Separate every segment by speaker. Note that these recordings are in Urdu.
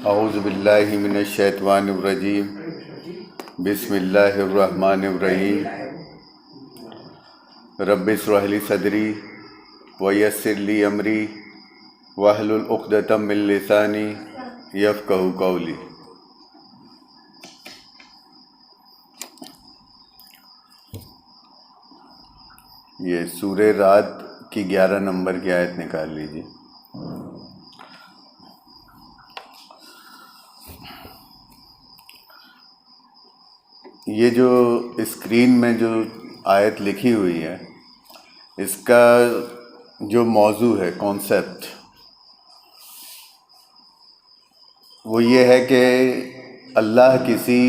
Speaker 1: اعوذ باللہ من الشیطان الرجیم بسم اللہ الرحمن الرحیم رب اشرح لی صدری ویسر لی امری واحلل عقدۃ من لسانی یفقہوا قولی۔ یہ سورہ رعد کی 11 نمبر کی آیت نکال لیجیے۔ یہ جو اسکرین میں جو آیت لکھی ہوئی ہے، اس کا جو موضوع ہے، کانسیپٹ، وہ یہ ہے کہ اللہ کسی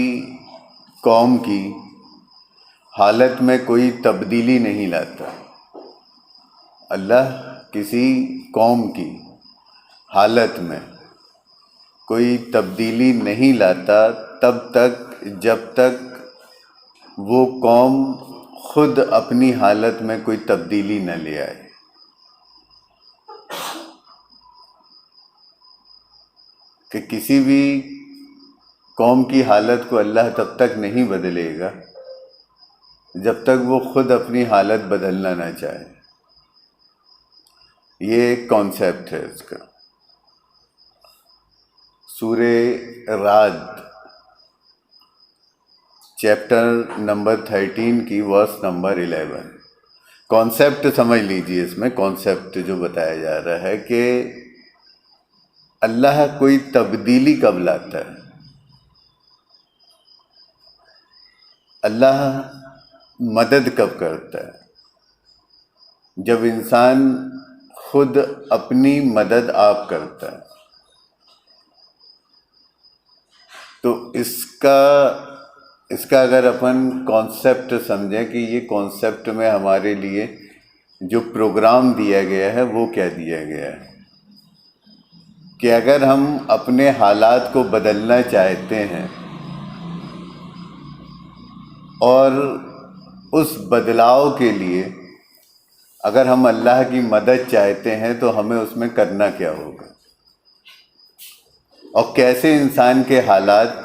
Speaker 1: قوم کی حالت میں کوئی تبدیلی نہیں لاتا۔ اللہ کسی قوم کی حالت میں کوئی تبدیلی نہیں لاتا تب تک جب تک وہ قوم خود اپنی حالت میں کوئی تبدیلی نہ لے آئے۔ کہ کسی بھی قوم کی حالت کو اللہ تب تک نہیں بدلے گا جب تک وہ خود اپنی حالت بدلنا نہ چاہے۔ یہ ایک کانسیپٹ ہے اس کا۔ سورہ رعد چیپٹر نمبر 13 کی ورس نمبر 11۔ کانسیپٹ سمجھ لیجیے، اس میں کانسیپٹ جو بتایا جا رہا ہے کہ اللہ کوئی تبدیلی کب لاتا ہے۔ اللہ مدد کب کرتا ہے؟ جب انسان خود اپنی مدد آپ کرتا ہے۔ تو اس کا اگر اپن کانسیپٹ سمجھیں کہ یہ کانسیپٹ میں ہمارے لیے جو پروگرام دیا گیا ہے وہ کیا دیا گیا ہے، کہ اگر ہم اپنے حالات کو بدلنا چاہتے ہیں اور اس بدلاؤ کے لیے اگر ہم اللہ کی مدد چاہتے ہیں تو ہمیں اس میں کرنا کیا ہوگا، اور کیسے انسان کے حالات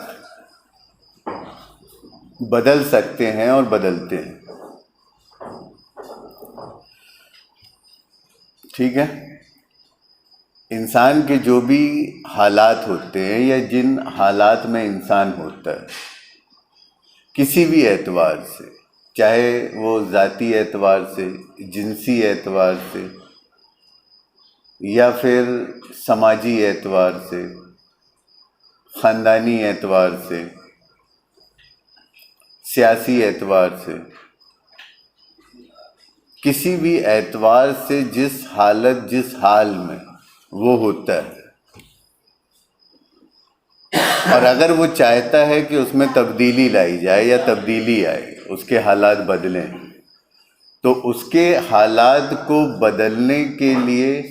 Speaker 1: بدل سکتے ہیں اور بدلتے ہیں۔ ٹھیک ہے؟ انسان کے جو بھی حالات ہوتے ہیں یا جن حالات میں انسان ہوتا ہے، کسی بھی اعتبار سے، چاہے وہ ذاتی اعتبار سے، جنسی اعتبار سے، یا پھر سماجی اعتبار سے، خاندانی اعتبار سے، سیاسی اعتبار سے، کسی بھی اعتبار سے جس حالت جس حال میں وہ ہوتا ہے، اور اگر وہ چاہتا ہے کہ اس میں تبدیلی لائی جائے یا تبدیلی آئے، اس کے حالات بدلیں، تو اس کے حالات کو بدلنے کے لیے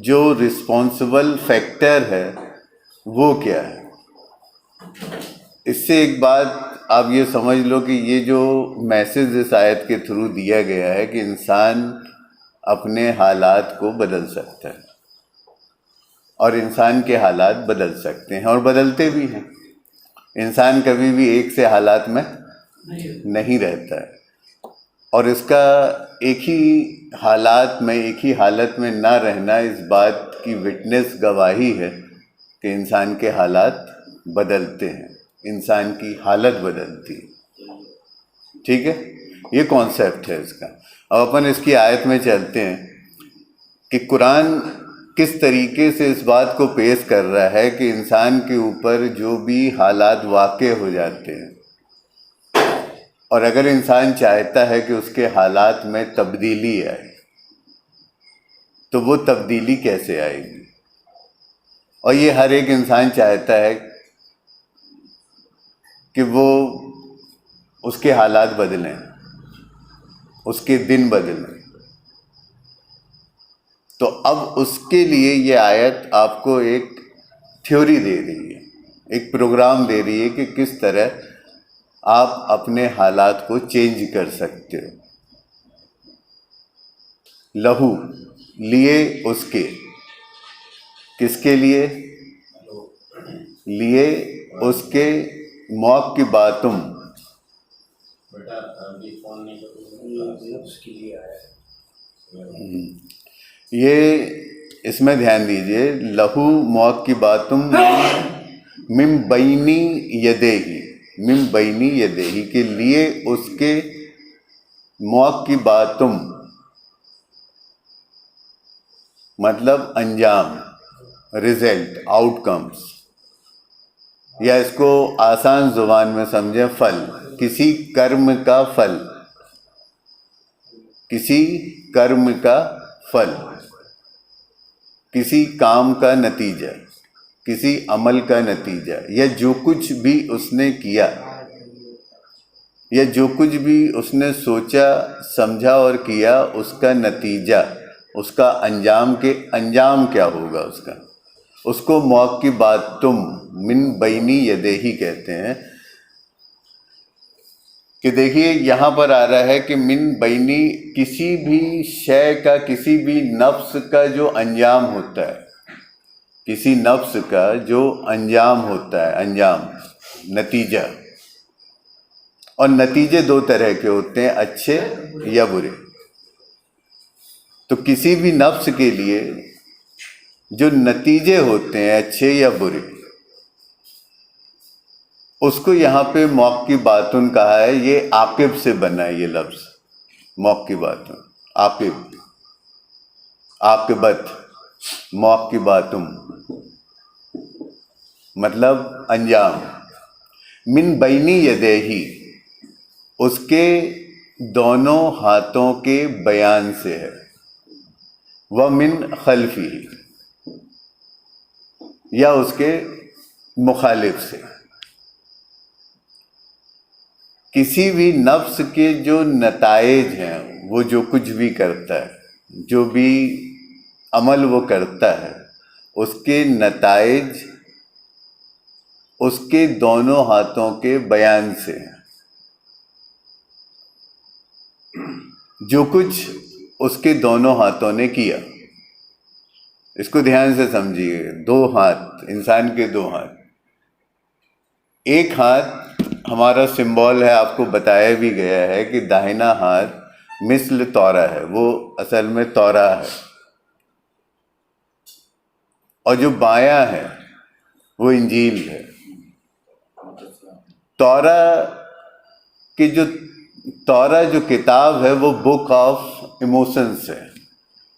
Speaker 1: جو رسپانسبل فیکٹر ہے وہ کیا ہے۔ اس سے ایک بات آپ یہ سمجھ لو کہ یہ جو میسج اس آیت کے تھرو دیا گیا ہے کہ انسان اپنے حالات کو بدل سکتا ہے، اور انسان کے حالات بدل سکتے ہیں اور بدلتے بھی ہیں۔ انسان کبھی بھی ایک سے حالات میں نہیں رہتا ہے، اور اس کا ایک ہی حالت میں نہ رہنا اس بات کی وٹنس گواہی ہے کہ انسان کے حالات بدلتے ہیں، انسان کی حالت بدلتی ہے۔ ٹھیک ہے؟ یہ کانسیپٹ ہے اس کا۔ اب اپن اس کی آیت میں چلتے ہیں کہ قرآن کس طریقے سے اس بات کو پیش کر رہا ہے کہ انسان کے اوپر جو بھی حالات واقع ہو جاتے ہیں، اور اگر انسان چاہتا ہے کہ اس کے حالات میں تبدیلی آئے تو وہ تبدیلی کیسے آئے گی۔ اور یہ ہر ایک انسان چاہتا ہے کہ وہ اس کے حالات بدلیں، اس کے دن بدلیں۔ تو اب اس کے لیے یہ آیت آپ کو ایک تھیوری دے رہی ہے، ایک پروگرام دے رہی ہے کہ کس طرح آپ اپنے حالات کو چینج کر سکتے ہو۔ لہو، لیے اس کے، کس کے لیے؟ لیے اس کے موقباتم، یہ اس میں دھیان دیجئے، لہو موقباتم من بینی یدیہی، من بینی یدیہی کے لیے اس کے موقباتم مطلب انجام، رزلٹ، آؤٹ کمز، یا اس کو آسان زبان میں سمجھیں پھل، کسی کرم کا پھل، کسی کرم کا پھل، کسی کام کا نتیجہ، کسی عمل کا نتیجہ، یا جو کچھ بھی اس نے کیا، یا جو کچھ بھی اس نے سوچا سمجھا اور کیا، اس کا نتیجہ، اس کا انجام، کے انجام کیا ہوگا اس کا، اس کو موقباتم من بینی یدیہی کہتے ہیں۔ کہ دیکھیے یہاں پر آ رہا ہے کہ من بینی کسی بھی شے کا، کسی بھی نفس کا جو انجام ہوتا ہے، کسی نفس کا جو انجام ہوتا ہے، انجام، نتیجہ، اور نتیجے دو طرح کے ہوتے ہیں، اچھے یا برے۔ تو کسی بھی نفس کے لیے جو نتیجے ہوتے ہیں اچھے یا برے، اس کو یہاں پہ موقباتن کہا ہے۔ یہ عاقب سے بنا ہے یہ لفظ، موقباتن، عاقب، عاقبت، موقباتم مطلب انجام، من بینی یدیہی اس کے دونوں ہاتھوں کے بیان سے ہے، ومن خلفی یا اس کے مخالف سے۔ کسی بھی نفس کے جو نتائج ہیں، وہ جو کچھ بھی کرتا ہے، جو بھی عمل وہ کرتا ہے، اس کے نتائج اس کے دونوں ہاتھوں کے بیان سے ہیں۔ جو کچھ اس کے دونوں ہاتھوں نے کیا، اس کو دھیان سے سمجھیے، دو ہاتھ، انسان کے دو ہاتھ، ایک ہاتھ ہمارا سمبول ہے، آپ کو بتایا بھی گیا ہے کہ داہنا ہاتھ مثل تورا ہے، وہ اصل میں تورا ہے، اور جو بایاں ہے وہ انجیل ہے۔ تورا جو کتاب ہے وہ بک آف ایموشنس ہے،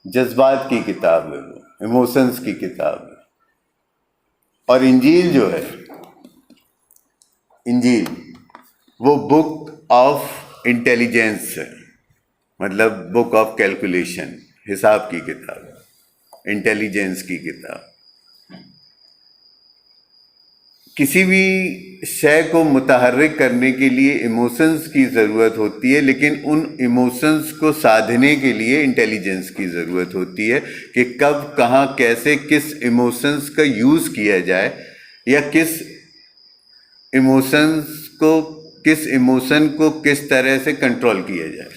Speaker 1: جذبات کی کتاب ہے، وہ ایموشنس کی کتاب ہے۔ اور انجیل جو ہے، انجیل وہ بک آف انٹیلیجنس ہے، مطلب بک آف کیلکولیشن، حساب کی کتاب، انٹیلیجنس کی کتاب۔ کسی بھی شے کو متحرک کرنے کے لیے ایموشنز کی ضرورت ہوتی ہے، لیکن ان ایموشنز کو سادھنے کے لیے انٹیلیجنس کی ضرورت ہوتی ہے کہ کب، کہاں، کیسے، کس ایموشنز کا یوز کیا جائے، یا کس ایموشن کو کس طرح سے کنٹرول کیا جائے۔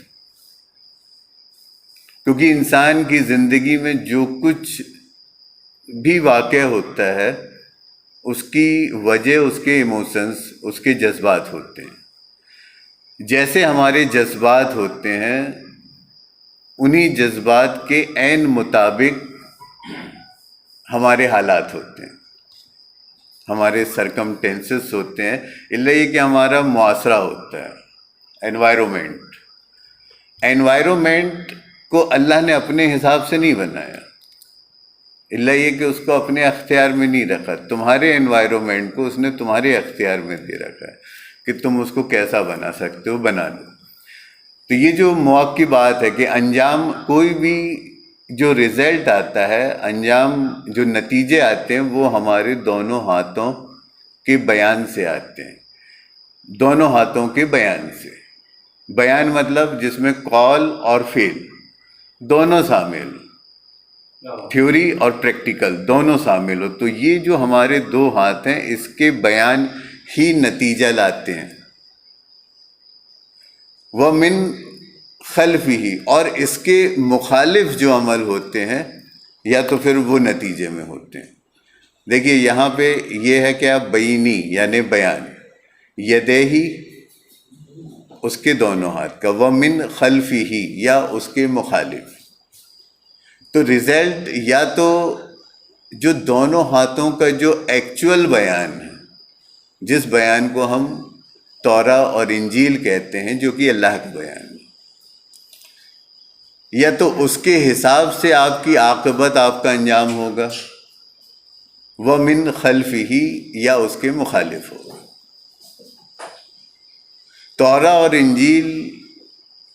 Speaker 1: کیونکہ انسان کی زندگی میں جو کچھ بھی واقع ہوتا ہے، اس کی وجہ اس کے ایموشنز، اس کے جذبات ہوتے ہیں۔ جیسے ہمارے جذبات ہوتے ہیں، انہی جذبات کے عین مطابق ہمارے حالات ہوتے ہیں، ہمارے سرکمٹینسز ہوتے ہیں، الا یہ کہ ہمارا معاشرہ ہوتا ہے، انوائرمنٹ کو اللہ نے اپنے حساب سے نہیں بنایا، الا یہ کہ اس کو اپنے اختیار میں نہیں رکھا۔ تمہارے انوائرمنٹ کو اس نے تمہارے اختیار میں دے رکھا ہے کہ تم اس کو کیسا بنا سکتے ہو، بنا لو۔ تو یہ جو موقبات ہے کہ انجام، کوئی بھی جو رزلٹ آتا ہے، انجام، جو نتیجے آتے ہیں، وہ ہمارے دونوں ہاتھوں کے بیان سے آتے ہیں، دونوں ہاتھوں کے بیان سے۔ بیان مطلب جس میں قول اور فعل دونوں شامل ہو، تھیوری اور پریکٹیکل دونوں شامل ہو، تو یہ جو ہمارے دو ہاتھ ہیں، اس کے بیان ہی نتیجہ لاتے ہیں۔ وَمِن خَلْفِهِ، اور اس کے مخالف جو عمل ہوتے ہیں، یا تو پھر وہ نتیجے میں ہوتے ہیں۔ دیکھیے یہاں پہ یہ ہے کہ آپ بینی یعنی بیان، یدیہی اس کے دونوں ہاتھ کا، ومن خلفہ یا اس کے مخالف. تو رزلٹ یا تو جو دونوں ہاتھوں کا جو ایکچول بیان ہے، جس بیان کو ہم تورا اور انجیل کہتے ہیں، جو کہ اللہ کا بیان ہے، یا تو اس کے حساب سے آپ کی عاقبت، آپ کا انجام ہوگا، وَمِن خَلْفِهِ یا اس کے مخالف ہوگا. تورا اور انجیل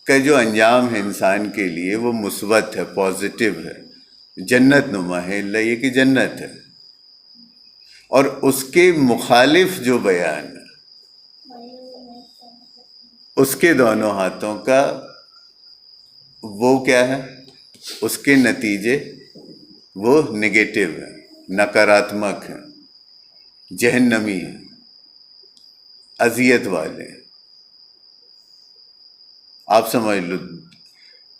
Speaker 1: کا جو انجام ہے انسان کے لیے وہ مثبت ہے، پازیٹیو ہے، جنت نما ہے، اللہ یہ کہ جنت ہے. اور اس کے مخالف جو بیان ہے اس کے دونوں ہاتھوں کا، وہ کیا ہے؟ اس کے نتیجے وہ نگیٹو ہیں، نکاراتمک ہیں، جہنمی ہیں، اذیت والے ہیں. آپ سمجھ لو،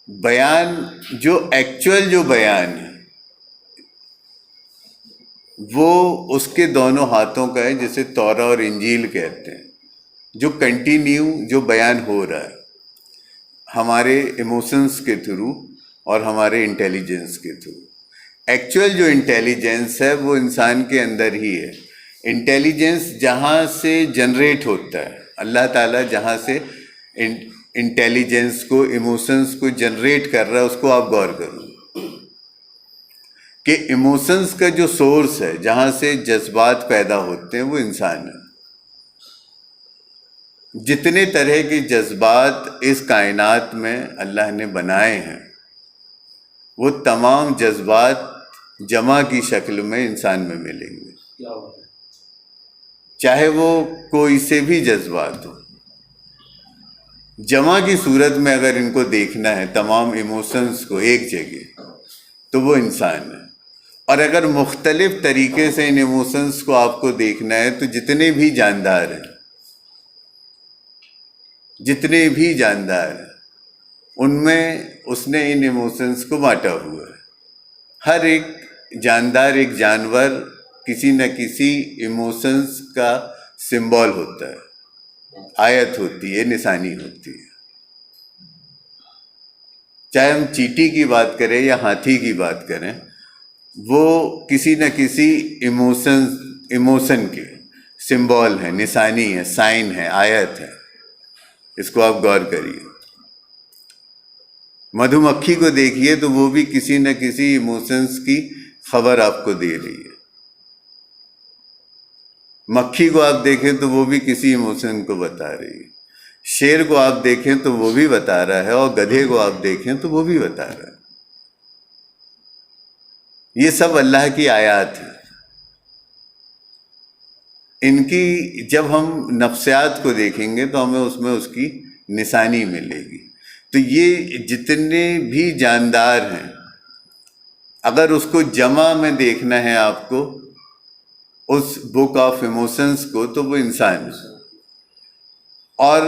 Speaker 1: بیان جو ایکچول جو بیان ہے وہ اس کے دونوں ہاتھوں کا ہے، جسے تورا اور انجیل کہتے ہیں، جو کنٹینیو جو بیان ہو رہا ہے ہمارے ایموشنس کے تھرو اور ہمارے انٹیلیجنس کے تھرو. ایکچول جو انٹیلیجنس ہے وہ انسان کے اندر ہی ہے. انٹیلیجنس جہاں سے جنریٹ ہوتا ہے، اللہ تعالیٰ جہاں سے انٹیلیجنس کو، ایموشنس کو جنریٹ کر رہا ہے، اس کو آپ غور کرو کہ ایموشنس کا جو سورس ہے، جہاں سے جذبات پیدا ہوتے ہیں، وہ انسان ہے. جتنے طرح کے جذبات اس کائنات میں اللہ نے بنائے ہیں، وہ تمام جذبات جمع کی شکل میں انسان میں ملیں گے، چاہے وہ کوئی سے بھی جذبات ہو. جمع کی صورت میں اگر ان کو دیکھنا ہے، تمام ایموشنز کو ایک جگہ، تو وہ انسان ہے. اور اگر مختلف طریقے سے ان ایموشنز کو آپ کو دیکھنا ہے، تو جتنے بھی جاندار ہیں، جتنے بھی جاندار ہیں، ان میں اس نے ان ایموشنز کو بانٹا ہوا ہے. ہر ایک جاندار، ایک جانور کسی نہ کسی ایموشنز کا سمبول ہوتا ہے، آیت ہوتی ہے، نشانی ہوتی ہے. چاہے ہم چیٹی کی بات کریں یا ہاتھی کی بات کریں، وہ کسی نہ کسی ایموشن کے سمبول ہیں، نشانی ہے، سائن ہے، آیت ہے. اس کو آپ غور کریے. مدھو مکھی کو دیکھیے تو وہ بھی کسی نہ کسی ایموشنز کی خبر آپ کو دے رہی ہے. مکھی کو آپ دیکھیں تو وہ بھی کسی ایموشن کو بتا رہی ہے. شیر کو آپ دیکھیں تو وہ بھی بتا رہا ہے، اور گدھے کو آپ دیکھیں تو وہ بھی بتا رہا ہے. یہ سب اللہ کی آیات ہیں. ان کی جب ہم نفسیات کو دیکھیں گے تو ہمیں اس میں اس کی نشانی ملے گی. تو یہ جتنے بھی جاندار ہیں، اگر اس کو جمع میں دیکھنا ہے آپ کو، اس بک آف ایموشنز کو، تو وہ انسان ہے. اور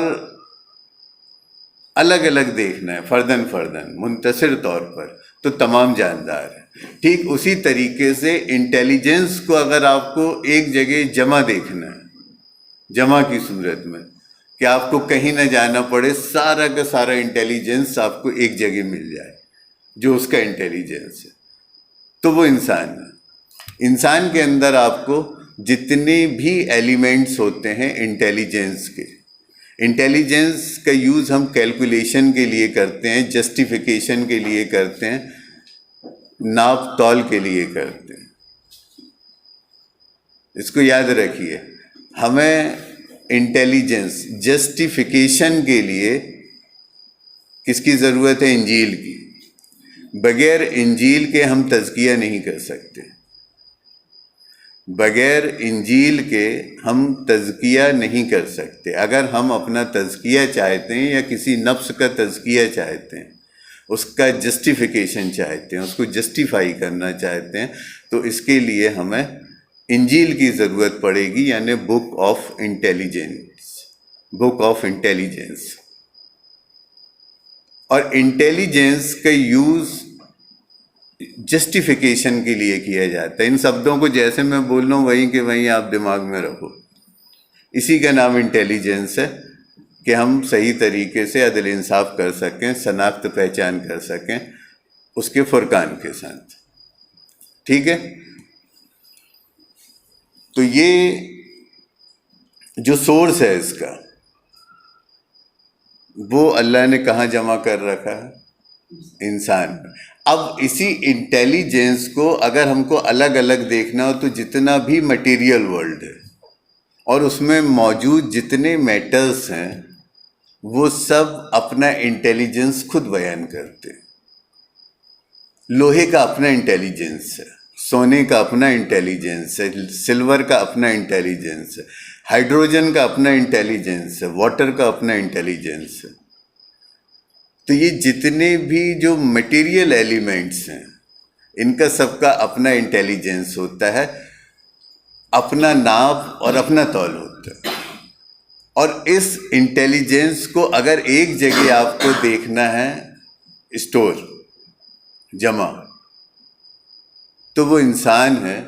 Speaker 1: الگ الگ دیکھنا ہے، فردن فردن، منتصر طور پر، تو تمام جاندار ہیں. ٹھیک اسی طریقے سے انٹیلیجنس کو اگر آپ کو ایک جگہ جمع دیکھنا ہے، جمع کی صورت میں، کہ آپ کو کہیں نہ جانا پڑے، سارا کا سارا انٹیلیجنس آپ کو ایک جگہ مل جائے جو اس کا انٹیلیجنس ہے، تو وہ انسان ہے. انسان کے اندر آپ کو جتنے بھی ایلیمنٹس ہوتے ہیں انٹیلیجنس کے، انٹیلیجنس کا یوز ہم کیلکولیشن کے لیے کرتے ہیں، جسٹیفیکیشن کے لیے کرتے ہیں، ناپ تول کے لیے کرتے ہیں. اس کو یاد رکھیے. ہمیں انٹیلیجنس جسٹیفیکیشن کے لیے کس کی ضرورت ہے؟ انجیل کی. بغیر انجیل کے ہم تزکیہ نہیں کر سکتے. بغیر انجیل کے ہم تزکیہ نہیں کر سکتے. اگر ہم اپنا تزکیہ چاہتے ہیں یا کسی نفس کا تزکیہ چاہتے ہیں، اس کا جسٹیفیکیشن چاہتے ہیں، اس کو جسٹیفائی کرنا چاہتے ہیں، تو اس کے لیے ہمیں انجیل کی ضرورت پڑے گی، یعنی book of intelligence, book of intelligence. اور انٹیلیجنس کا یوز جسٹیفیکیشن کے لیے کیا جاتا ہے. ان شبدوں کو جیسے میں بول رہا ہوں وہیں کہ وہیں آپ دماغ میں رکھو. اسی کا نام انٹیلیجنس ہے کہ ہم صحیح طریقے سے عدل انصاف کر سکیں, شناخت پہچان کر سکیں اس کے فرقان کے ساتھ. ٹھیک ہے. تو یہ جو سورس ہے اس کا وہ اللہ نے کہاں جمع کر رکھا ہے؟ انسان. اب اسی انٹیلیجنس کو اگر ہم کو الگ الگ دیکھنا ہو تو جتنا بھی مٹیریل ورلڈ ہے اور اس میں موجود جتنے میٹرز ہیں وہ سب اپنا انٹیلیجنس خود بیان کرتے ہیں. لوہے کا اپنا انٹیلیجنس ہے, سونے کا اپنا انٹیلیجنس ہے, سلور کا اپنا انٹیلیجنس ہے, ہائیڈروجن کا اپنا انٹیلیجنس ہے, واٹر کا اپنا انٹیلیجنس ہے. تو یہ جتنے بھی جو مٹیریل ایلیمنٹس ہیں ان کا سب کا اپنا انٹیلیجنس ہوتا ہے, اپنا ناپ اور اپنا تول ہوتا ہے. اور اس انٹیلیجنس کو اگر ایک جگہ آپ کو دیکھنا ہے اسٹور جمع, تو وہ انسان ہے.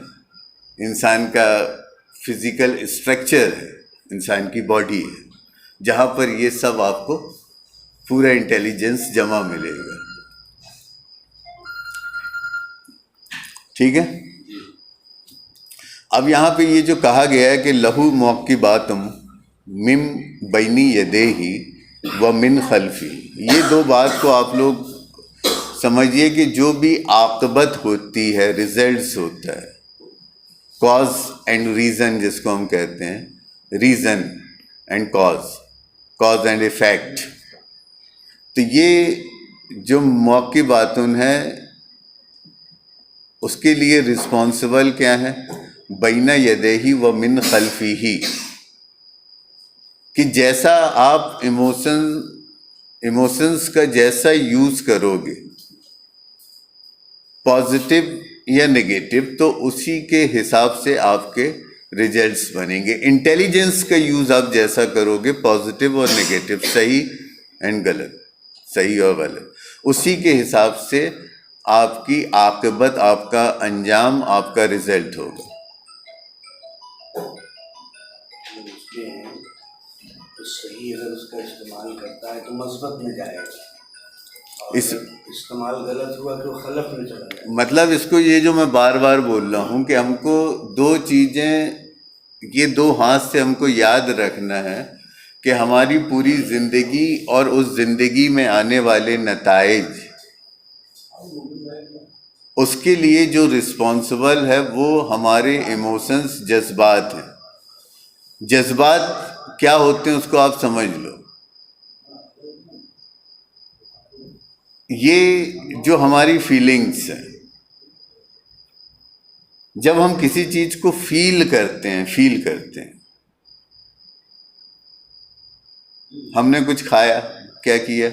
Speaker 1: انسان کا فزیکل اسٹرکچر ہے, انسان کی باڈی ہے, جہاں پر یہ سب آپ کو پورا انٹیلیجنس جمع ملے گا. ٹھیک ہے. اب یہاں پہ یہ جو کہا گیا ہے کہ لہو معقباتم من بینی یدیہ و من خلفی, یہ دو بات کو آپ لوگ سمجھیے کہ جو بھی عاقبت ہوتی ہے, ریزلٹس ہوتا ہے, کاز اینڈ ریزن جس کو ہم کہتے ہیں, reason and cause and effect. تو یہ جو معقباتن ہے اس کے لیے رسپانسبل کیا ہے؟ بین یدیہ و من خلفہ, کہ جیسا آپ ایموشنز کا جیسا یوز کرو گے پازیٹیو یا نگیٹو, تو اسی کے حساب سے آپ کے ریزلٹس بنیں گے. انٹیلیجنس کا یوز آپ جیسا کرو گے پازیٹیو اور نگیٹو, صحیح اینڈ غلط, صحیح اور غلط, اسی کے حساب سے آپ کی عاقبت, آپ کا انجام, آپ کا رزلٹ ہوگا.
Speaker 2: صحیح اگر اس کا استعمال کرتا ہے تو مثبت میں جائے گا, اور استعمال غلط ہوا تو خلف میں چلا جائے گا.
Speaker 1: مطلب اس کو یہ جو میں بار بار بول رہا ہوں کہ ہم کو دو چیزیں, یہ دو ہاتھ سے ہم کو یاد رکھنا ہے کہ ہماری پوری زندگی اور اس زندگی میں آنے والے نتائج, اس کے لیے جو رسپانسبل ہے وہ ہمارے ایموشنز, جذبات ہیں. جذبات کیا ہوتے ہیں اس کو آپ سمجھ لو. یہ جو ہماری فیلنگس ہیں, جب ہم کسی چیز کو فیل کرتے ہیں, ہم نے کچھ کھایا, کیا کیا؟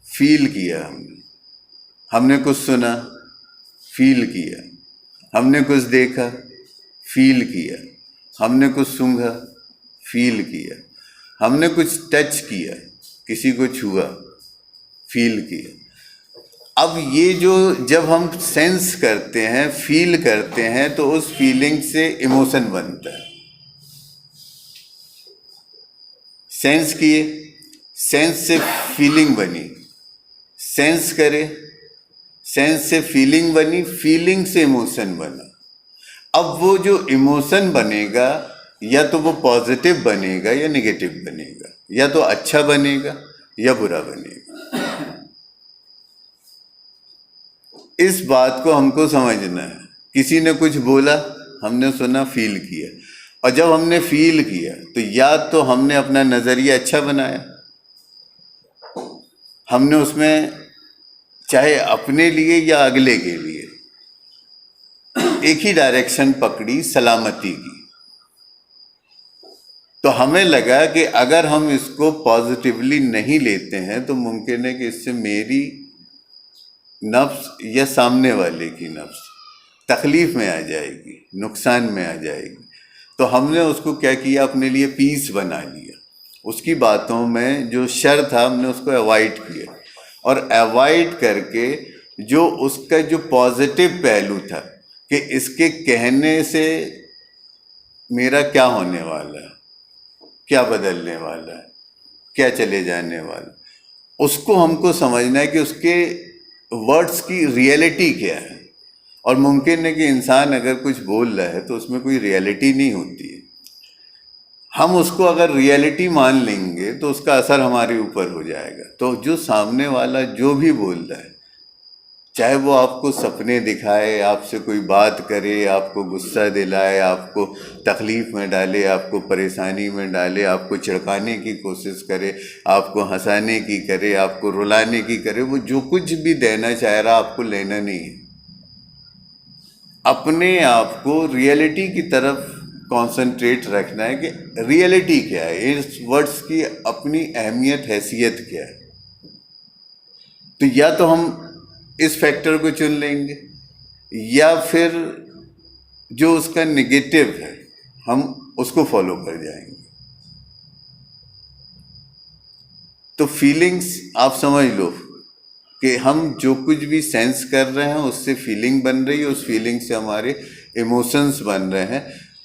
Speaker 1: فیل کیا. ہم نے کچھ سنا, فیل کیا. ہم نے کچھ دیکھا, فیل کیا. ہم نے کچھ سونگھا, فیل کیا. ہم نے کچھ ٹچ کیا, کسی کو چھوا, فیل کیا. اب یہ جو جب ہم سینس کرتے ہیں, فیل کرتے ہیں, تو اس فیلنگ سے ایموشن بنتا ہے. سینس کیے, سینس سے فیلنگ بنی, سینس کرے, سینس سے فیلنگ بنی, فیلنگ سے ایموشن بنا. اب وہ جو ایموشن بنے گا یا تو وہ پازیٹیو بنے گا یا نگیٹو بنے گا, یا تو اچھا بنے گا یا برا بنے گا. اس بات کو ہم کو سمجھنا ہے. کسی نے کچھ بولا, ہم نے سنا, فیل کیا, اور جب ہم نے فیل کیا تو یا تو ہم نے اپنا نظریہ اچھا بنایا, ہم نے اس میں چاہے اپنے لیے یا اگلے کے لیے ایک ہی ڈائریکشن پکڑی, سلامتی کی. تو ہمیں لگا کہ اگر ہم اس کو پازیٹیولی نہیں لیتے ہیں تو ممکن ہے کہ اس سے میری نفس یا سامنے والے کی نفس تکلیف میں آ جائے گی, نقصان میں آ جائے گی. تو ہم نے اس کو کیا کیا, اپنے لیے پیس بنا لیا. اس کی باتوں میں جو شر تھا ہم نے اس کو اوائڈ کیا, اور اوائڈ کر کے جو اس کا جو پازیٹیو پہلو تھا کہ اس کے کہنے سے میرا کیا ہونے والا ہے، کیا بدلنے والا ہے، کیا چلے جانے والا، اس کو ہم کو سمجھنا ہے کہ اس کے ورڈز کی ریئلٹی کیا ہے. اور ممکن ہے کہ انسان اگر کچھ بول رہا ہے تو اس میں کوئی ریئلٹی نہیں ہوتی ہے. ہم اس کو اگر ریئلٹی مان لیں گے تو اس کا اثر ہمارے اوپر ہو جائے گا. تو جو سامنے والا جو بھی بول رہا ہے، چاہے وہ آپ کو سپنے دکھائے، آپ سے کوئی بات کرے، آپ کو غصہ دلائے، آپ کو تکلیف میں ڈالے، آپ کو پریشانی میں ڈالے، آپ کو چھڑکانے کی کوشش کرے، آپ کو ہنسانے کی کرے، آپ کو رلانے کی کرے، وہ جو کچھ بھی دینا چاہ رہا آپ کو لینا نہیں ہے. اپنے آپ کو ریئلٹی کی طرف کانسنٹریٹ رکھنا ہے کہ ریئلٹی کیا ہے، اس ورڈز کی اپنی اہمیت حیثیت کیا ہے. تو یا تو ہم اس فیکٹر کو چن لیں گے، یا پھر جو اس کا نگیٹو ہے ہم اس کو فالو کر جائیں گے. تو فیلنگس آپ سمجھ لو کہ ہم جو کچھ بھی سینس کر رہے ہیں اس سے فیلنگ بن رہی ہے، اس فیلنگ سے ہمارے ایموشنس بن رہے ہیں،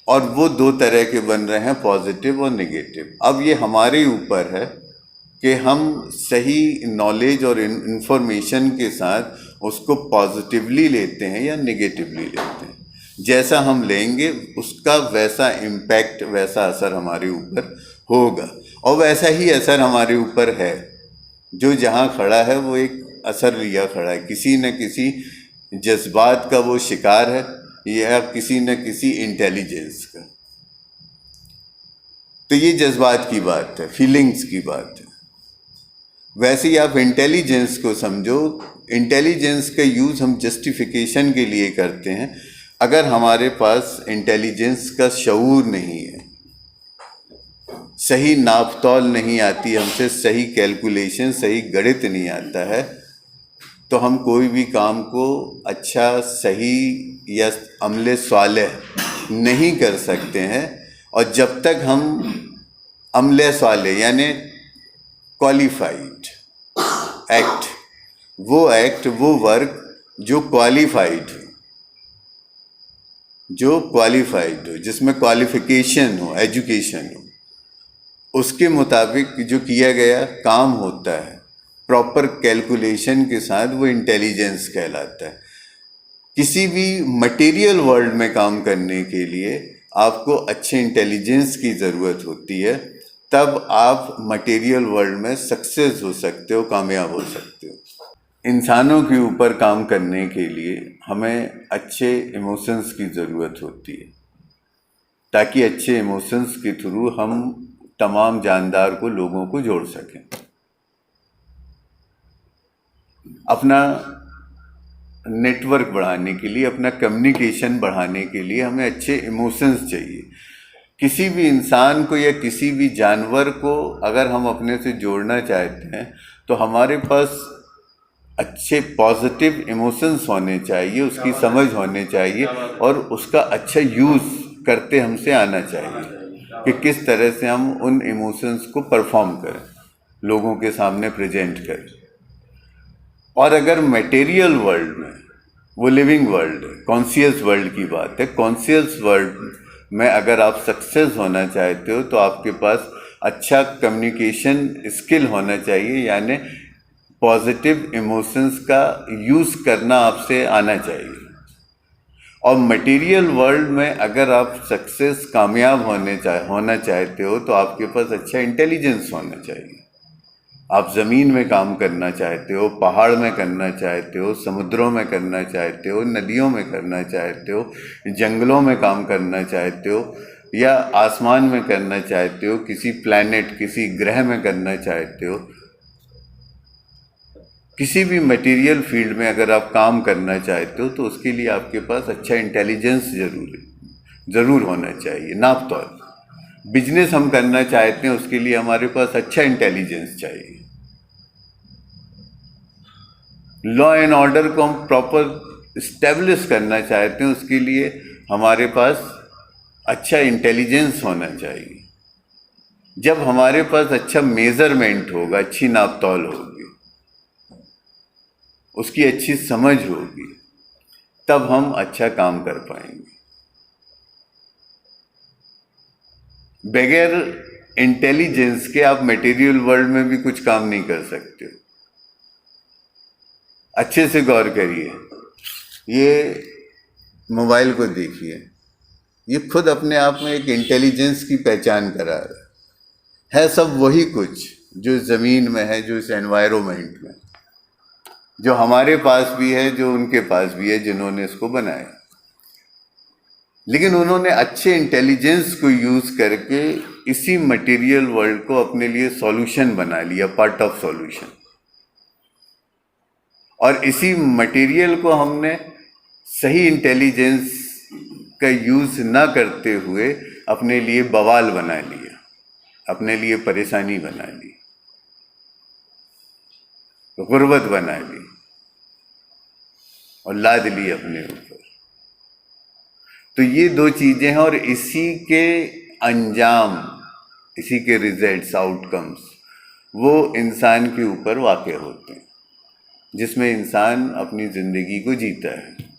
Speaker 1: اور وہ دو طرح کے بن رہے ہیں، پازیٹیو اور نگیٹو. اب یہ ہمارے اوپر ہے کہ ہم صحیح نالج اور انفارمیشن کے ساتھ اس کو پازیٹیولی لیتے ہیں یا نگیٹیولی لیتے ہیں. جیسا ہم لیں گے اس کا ویسا امپیکٹ، ویسا اثر ہمارے اوپر ہوگا، اور ویسا ہی اثر ہمارے اوپر ہے. جو جہاں کھڑا ہے وہ ایک اثر لیا کھڑا ہے، کسی نہ کسی جذبات کا وہ شکار ہے، یا کسی نہ کسی انٹیلیجنس کا. تو یہ جذبات کی بات ہے، فیلنگز کی بات ہے. ویسے ہی آپ انٹیلیجنس کو سمجھو. انٹیلیجنس کا یوز ہم جسٹیفیکیشن کے لیے کرتے ہیں. اگر ہمارے پاس انٹیلیجنس کا شعور نہیں ہے، صحیح ناپ تول نہیں آتی ہم سے، صحیح کیلکولیشن، صحیح گڑت نہیں آتا ہے، تو ہم کوئی بھی کام کو اچھا، صحیح یا عمل صالح نہیں کر سکتے ہیں. اور جب تک ہم عمل صالح یعنی کوالیفائڈ ایکٹ، وہ ورک جو کوالیفائڈ ہو، جس میں کوالیفیکیشن ہو، ایجوکیشن ہو، اس کے مطابق جو کیا گیا کام ہوتا ہے پراپر کیلکولیشن کے ساتھ، وہ انٹیلیجنس کہلاتا ہے. کسی بھی مٹیریل ورلڈ میں کام کرنے کے لیے آپ کو اچھے انٹیلیجنس کی ضرورت ہوتی ہے، تب آپ مٹیریل ورلڈ میں سکسیس ہو سکتے ہو، کامیاب ہو سکتے ہو. انسانوں کے اوپر کام کرنے کے لیے ہمیں اچھے ایموشنس کی ضرورت ہوتی ہے، تاکہ اچھے ایموشنس کے تھرو ہم تمام جاندار کو، لوگوں کو جوڑ سکیں. اپنا نیٹ ورک بڑھانے کے لیے، اپنا کمیونیکیشن بڑھانے کے لیے ہمیں اچھے ایموشنس چاہیے. کسی بھی انسان کو یا کسی بھی جانور کو اگر ہم اپنے سے جوڑنا چاہتے ہیں تو ہمارے پاس اچھے پازیٹیو ایموشنس ہونے چاہیے، اس کی سمجھ ہونے چاہیے، اور اس کا اچھا یوز کرتے ہم سے آنا چاہیے کہ کس طرح سے ہم ان ایموشنس کو پرفارم کریں، لوگوں کے سامنے پریزنٹ کریں. اور اگر میٹیریل ورلڈ میں، وہ لیونگ ورلڈ ہے، کانشیس ورلڈ کی بات ہے، کانشیس ورلڈ میں اگر آپ سکسیس ہونا چاہتے ہو تو آپ کے پاس اچھا کمیونیکیشن اسکل ہونا چاہیے، یعنی پازیٹیو ایموشنس کا یوز کرنا آپ سے آنا چاہیے. اور مٹیریل ورلڈ میں اگر آپ سکسیس، کامیاب ہونا چاہتے ہو تو آپ کے پاس اچھا انٹیلیجنس ہونا چاہیے. آپ زمین میں کام کرنا چاہتے ہو، پہاڑ میں کرنا چاہتے ہو، سمندروں میں کرنا چاہتے ہو، ندیوں میں کرنا چاہتے ہو، جنگلوں میں کام کرنا چاہتے ہو، یا آسمان میں کرنا چاہتے ہو، کسی پلانٹ، کسی گرہ میں کرنا چاہتے ہو، کسی بھی مٹیریل فیلڈ میں اگر آپ کام کرنا چاہتے ہو تو اس کے لیے آپ کے پاس اچھا انٹیلیجنس ضرور ہونا چاہیے. ناپ تول بزنس ہم کرنا چاہتے ہیں، اس کے لیے ہمارے پاس اچھا انٹیلیجنس چاہیے. لا اینڈ آرڈر کو ہم پراپر اسٹیبلش کرنا چاہتے ہیں، اس کے لیے ہمارے پاس اچھا انٹیلیجنس ہونا چاہیے. جب ہمارے پاس اچھا میزرمنٹ ہوگا، اچھی ناپ تول ہوگی، اس کی اچھی سمجھ ہوگی، تب ہم اچھا کام کر پائیں گے۔ بغیر انٹیلیجنس کے آپ میٹیریل ورلڈ میں بھی کچھ کام نہیں کر سکتے۔ اچھے سے غور کریے، یہ موبائل کو دیکھیے، یہ خود اپنے آپ میں ایک انٹیلیجنس کی پہچان کرا رہا ہے سب وہی کچھ جو زمین میں ہے، جو اس انوائرمنٹ میں، جو ہمارے پاس بھی ہے، جو ان کے پاس بھی ہے جنہوں نے اس کو بنایا، لیکن انہوں نے اچھے انٹیلیجنس کو یوز کر کے اسی مٹیریل ورلڈ کو اپنے لیے سولوشن بنا لیا، پارٹ آف سولوشن، اور اسی مٹیریل کو ہم نے صحیح انٹیلیجنس کا یوز نہ کرتے ہوئے اپنے لیے بوال بنا لیا، اپنے لیے پریشانی بنا لی، غربت بنا لی اور لاد لی اپنے اوپر۔ تو یہ دو چیزیں ہیں، اور اسی کے انجام، اسی کے ریزلٹس، آؤٹ کمز، وہ انسان کے اوپر واقع ہوتے ہیں، جس میں انسان اپنی زندگی کو جیتا ہے۔